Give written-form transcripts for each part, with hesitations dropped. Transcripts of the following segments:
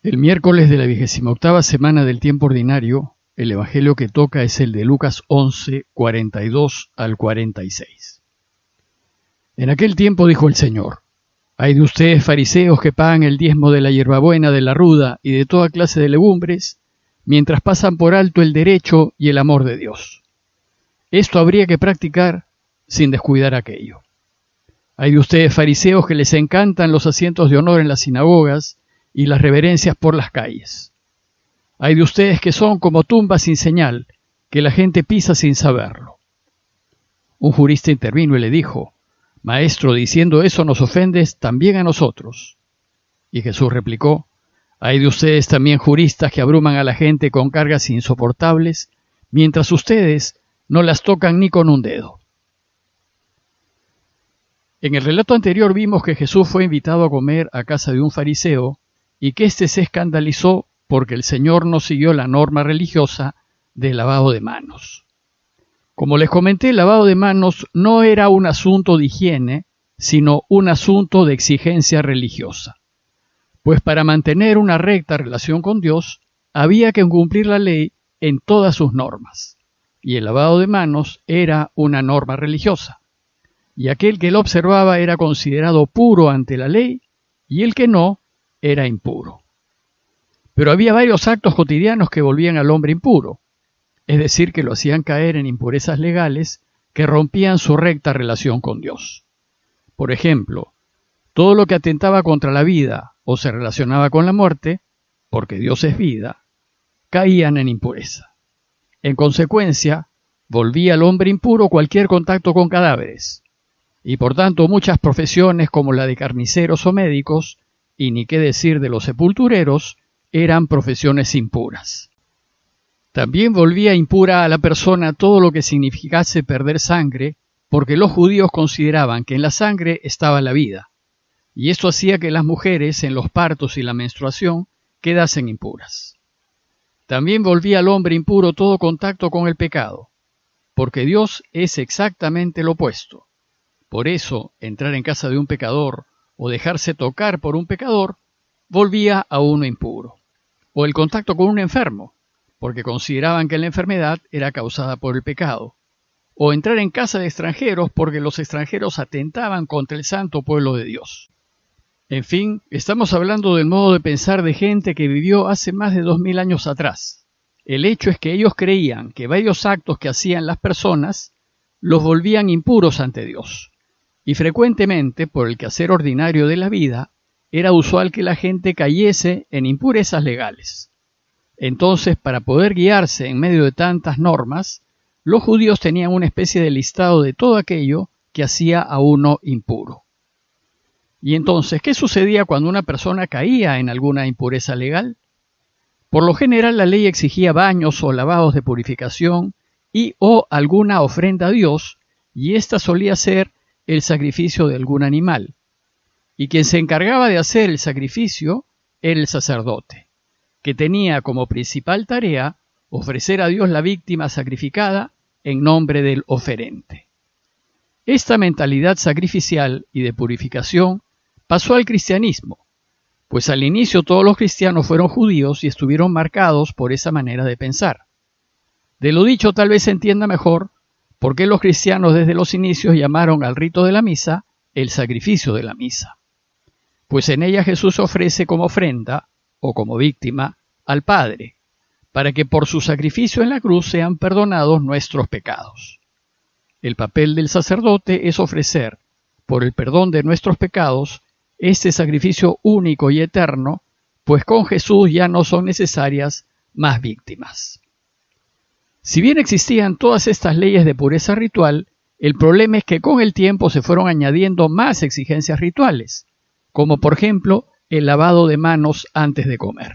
El miércoles de la 28ª semana del tiempo ordinario, el evangelio que toca es el de Lucas 11, 42 al 46. En aquel tiempo dijo el Señor: «Ay de ustedes, fariseos, que pagan el diezmo de la hierbabuena, de la ruda y de toda clase de legumbres, mientras pasan por alto el derecho y el amor de Dios. Esto habría que practicar sin descuidar aquello. Ay de ustedes, fariseos, que les encantan los asientos de honor en las sinagogas y las reverencias por las calles. Ay de ustedes que son como tumbas sin señal, que la gente pisa sin saberlo». Un jurista intervino y le dijo: «Maestro, diciendo eso nos ofendes también a nosotros». Y Jesús replicó: «Ay de ustedes también, juristas, que abruman a la gente con cargas insoportables, mientras ustedes no las tocan ni con un dedo». En el relato anterior vimos que Jesús fue invitado a comer a casa de un fariseo y que éste se escandalizó porque el Señor no siguió la norma religiosa del lavado de manos. Como les comenté, el lavado de manos no era un asunto de higiene, sino un asunto de exigencia religiosa. Pues para mantener una recta relación con Dios, había que cumplir la ley en todas sus normas. Y el lavado de manos era una norma religiosa. Y aquel que lo observaba era considerado puro ante la ley, y el que no, era impuro. Pero había varios actos cotidianos que volvían al hombre impuro, es decir, que lo hacían caer en impurezas legales que rompían su recta relación con Dios. Por ejemplo, todo lo que atentaba contra la vida o se relacionaba con la muerte, porque Dios es vida, caían en impureza. En consecuencia, volvía al hombre impuro cualquier contacto con cadáveres, y por tanto muchas profesiones como la de carniceros o médicos, y ni qué decir de los sepultureros, eran profesiones impuras. También volvía impura a la persona todo lo que significase perder sangre, porque los judíos consideraban que en la sangre estaba la vida, y esto hacía que las mujeres en los partos y la menstruación quedasen impuras. También volvía al hombre impuro todo contacto con el pecado, porque Dios es exactamente lo opuesto. Por eso, entrar en casa de un pecador o dejarse tocar por un pecador volvía a uno impuro. O el contacto con un enfermo, porque consideraban que la enfermedad era causada por el pecado. O entrar en casa de extranjeros porque los extranjeros atentaban contra el santo pueblo de Dios. En fin, estamos hablando del modo de pensar de gente que vivió hace más de 2000 años atrás. El hecho es que ellos creían que varios actos que hacían las personas los volvían impuros ante Dios. Y frecuentemente, por el quehacer ordinario de la vida, era usual que la gente cayese en impurezas legales. Entonces, para poder guiarse en medio de tantas normas, los judíos tenían una especie de listado de todo aquello que hacía a uno impuro. Y entonces, ¿qué sucedía cuando una persona caía en alguna impureza legal? Por lo general, la ley exigía baños o lavados de purificación y o alguna ofrenda a Dios, y esta solía ser el sacrificio de algún animal. Y quien se encargaba de hacer el sacrificio era el sacerdote, que tenía como principal tarea ofrecer a Dios la víctima sacrificada en nombre del oferente. Esta mentalidad sacrificial y de purificación pasó al cristianismo, pues al inicio todos los cristianos fueron judíos y estuvieron marcados por esa manera de pensar. De lo dicho tal vez se entienda mejor por qué los cristianos desde los inicios llamaron al rito de la misa el sacrificio de la misa. Pues en ella Jesús se ofrece como ofrenda, o como víctima, al Padre, para que por su sacrificio en la cruz sean perdonados nuestros pecados. El papel del sacerdote es ofrecer, por el perdón de nuestros pecados, este sacrificio único y eterno, pues con Jesús ya no son necesarias más víctimas. Si bien existían todas estas leyes de pureza ritual, el problema es que con el tiempo se fueron añadiendo más exigencias rituales, como por ejemplo el lavado de manos antes de comer.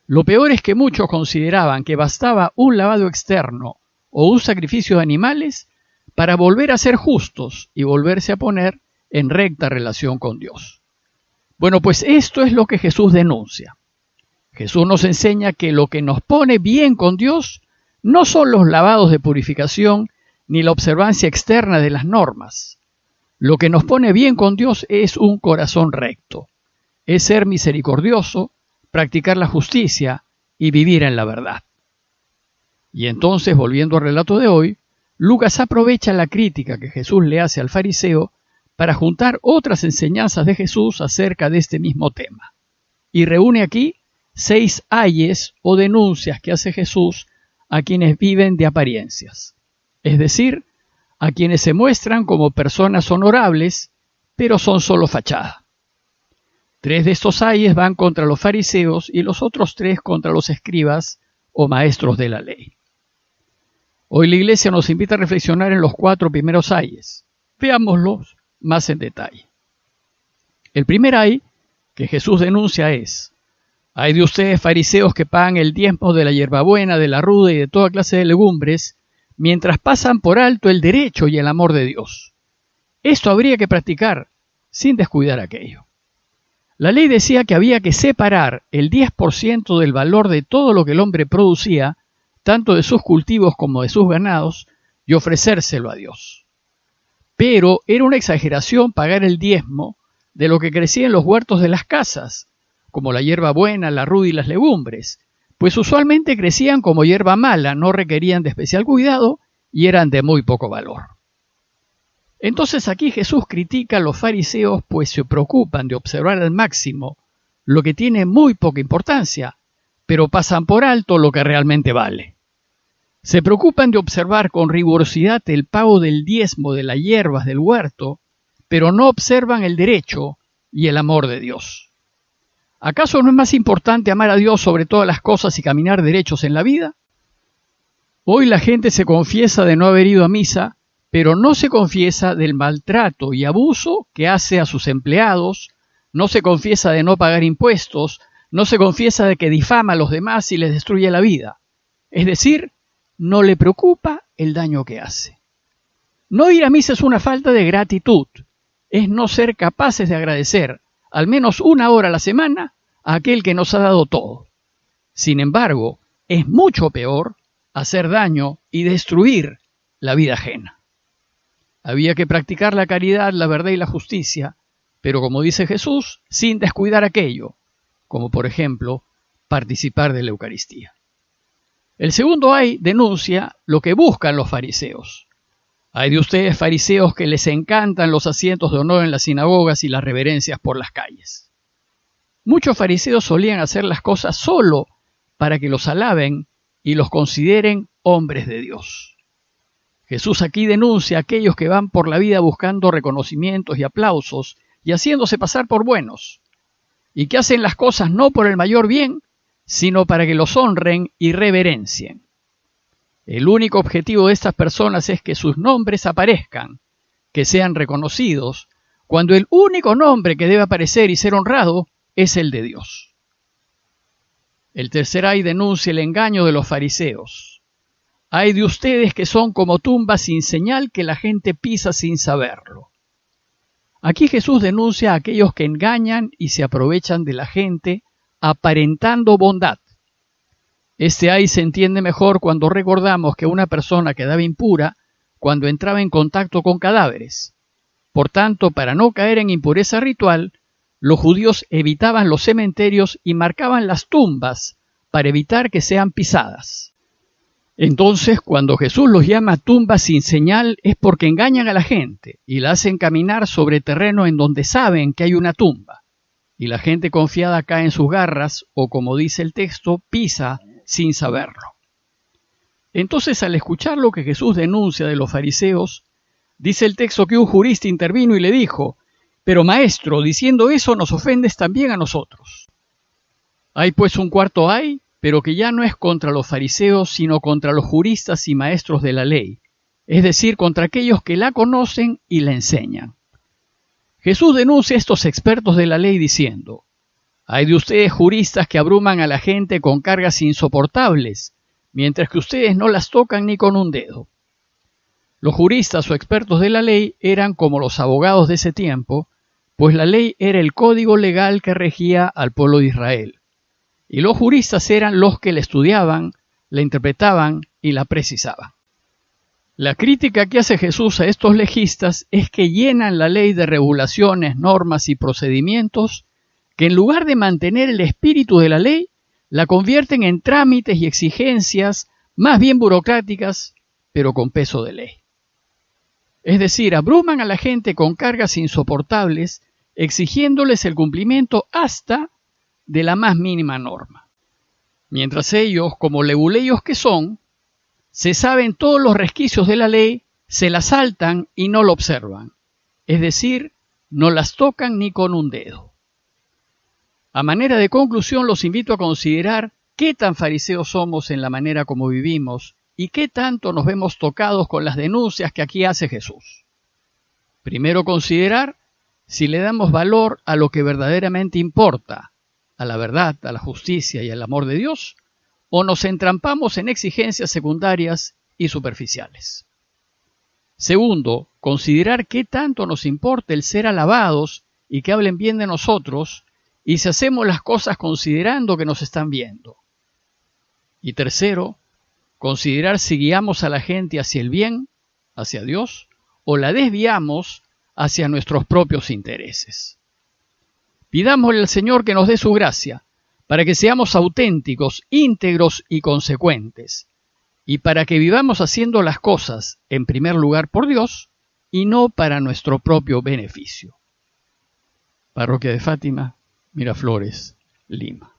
Lo peor es que muchos consideraban que bastaba un lavado externo o un sacrificio de animales para volver a ser justos y volverse a poner en recta relación con Dios. Bueno, pues esto es lo que Jesús denuncia. Jesús nos enseña que lo que nos pone bien con Dios no son los lavados de purificación ni la observancia externa de las normas. Lo que nos pone bien con Dios es un corazón recto, es ser misericordioso, practicar la justicia y vivir en la verdad. Y entonces, volviendo al relato de hoy, Lucas aprovecha la crítica que Jesús le hace al fariseo para juntar otras enseñanzas de Jesús acerca de este mismo tema. Y reúne aquí 6 ayes o denuncias que hace Jesús a quienes viven de apariencias, es decir, a quienes se muestran como personas honorables, pero son solo fachada. 3 de estos ayes van contra los fariseos y los otros 3 contra los escribas o maestros de la ley. Hoy la Iglesia nos invita a reflexionar en los 4 primeros ayes. Veámoslos más en detalle. El primer ay que Jesús denuncia es: ay de ustedes, fariseos, que pagan el diezmo de la hierbabuena, de la ruda y de toda clase de legumbres, mientras pasan por alto el derecho y el amor de Dios. Esto habría que practicar sin descuidar aquello. La ley decía que había que separar el 10% del valor de todo lo que el hombre producía, tanto de sus cultivos como de sus ganados, y ofrecérselo a Dios. Pero era una exageración pagar el diezmo de lo que crecía en los huertos de las casas, como la hierba buena, la ruda y las legumbres, pues usualmente crecían como hierba mala, no requerían de especial cuidado y eran de muy poco valor. Entonces aquí Jesús critica a los fariseos, pues se preocupan de observar al máximo lo que tiene muy poca importancia, pero pasan por alto lo que realmente vale. Se preocupan de observar con rigurosidad el pago del diezmo de las hierbas del huerto, pero no observan el derecho y el amor de Dios. ¿Acaso no es más importante amar a Dios sobre todas las cosas y caminar derechos en la vida? Hoy la gente se confiesa de no haber ido a misa, pero no se confiesa del maltrato y abuso que hace a sus empleados, no se confiesa de no pagar impuestos, no se confiesa de que difama a los demás y les destruye la vida. Es decir, no le preocupa el daño que hace. No ir a misa es una falta de gratitud, es no ser capaces de agradecer al menos 1 hora a la semana a aquel que nos ha dado todo. Sin embargo, es mucho peor hacer daño y destruir la vida ajena. Había que practicar la caridad, la verdad y la justicia, pero como dice Jesús, sin descuidar aquello, como por ejemplo, participar de la Eucaristía. El segundo ay denuncia lo que buscan los fariseos. Ay de ustedes, fariseos, que les encantan los asientos de honor en las sinagogas y las reverencias por las calles. Muchos fariseos solían hacer las cosas solo para que los alaben y los consideren hombres de Dios. Jesús aquí denuncia a aquellos que van por la vida buscando reconocimientos y aplausos y haciéndose pasar por buenos, y que hacen las cosas no por el mayor bien, sino para que los honren y reverencien. El único objetivo de estas personas es que sus nombres aparezcan, que sean reconocidos, cuando el único nombre que debe aparecer y ser honrado es el de Dios. El tercer ay denuncia el engaño de los fariseos. Ay de ustedes que son como tumbas sin señal que la gente pisa sin saberlo. Aquí Jesús denuncia a aquellos que engañan y se aprovechan de la gente aparentando bondad. Este ay se entiende mejor cuando recordamos que una persona quedaba impura cuando entraba en contacto con cadáveres. Por tanto, para no caer en impureza ritual, los judíos evitaban los cementerios y marcaban las tumbas para evitar que sean pisadas. Entonces, cuando Jesús los llama tumbas sin señal, es porque engañan a la gente y la hacen caminar sobre terreno en donde saben que hay una tumba. Y la gente confiada cae en sus garras, o como dice el texto, pisa sin saberlo. Entonces, al escuchar lo que Jesús denuncia de los fariseos, dice el texto que un jurista intervino y le dijo: pero maestro, diciendo eso nos ofendes también a nosotros. Hay pues un cuarto ay, pero que ya no es contra los fariseos, sino contra los juristas y maestros de la ley, es decir, contra aquellos que la conocen y la enseñan. Jesús denuncia a estos expertos de la ley diciendo: ay de ustedes, juristas, que abruman a la gente con cargas insoportables, mientras que ustedes no las tocan ni con un dedo. Los juristas o expertos de la ley eran como los abogados de ese tiempo, pues la ley era el código legal que regía al pueblo de Israel. Y los juristas eran los que la estudiaban, la interpretaban y la precisaban. La crítica que hace Jesús a estos legistas es que llenan la ley de regulaciones, normas y procedimientos que en lugar de mantener el espíritu de la ley, la convierten en trámites y exigencias más bien burocráticas, pero con peso de ley. Es decir, abruman a la gente con cargas insoportables, exigiéndoles el cumplimiento hasta de la más mínima norma. Mientras ellos, como leguleyos que son, se saben todos los resquicios de la ley, se la saltan y no lo observan. Es decir, no las tocan ni con un dedo. A manera de conclusión, los invito a considerar qué tan fariseos somos en la manera como vivimos y qué tanto nos vemos tocados con las denuncias que aquí hace Jesús. Primero, considerar si le damos valor a lo que verdaderamente importa, a la verdad, a la justicia y al amor de Dios, o nos entrampamos en exigencias secundarias y superficiales. Segundo, considerar qué tanto nos importa el ser alabados y que hablen bien de nosotros, y si hacemos las cosas considerando que nos están viendo. Y tercero, considerar si guiamos a la gente hacia el bien, hacia Dios, o la desviamos hacia nuestros propios intereses. Pidámosle al Señor que nos dé su gracia, para que seamos auténticos, íntegros y consecuentes, y para que vivamos haciendo las cosas, en primer lugar por Dios, y no para nuestro propio beneficio. Parroquia de Fátima, Miraflores, Lima.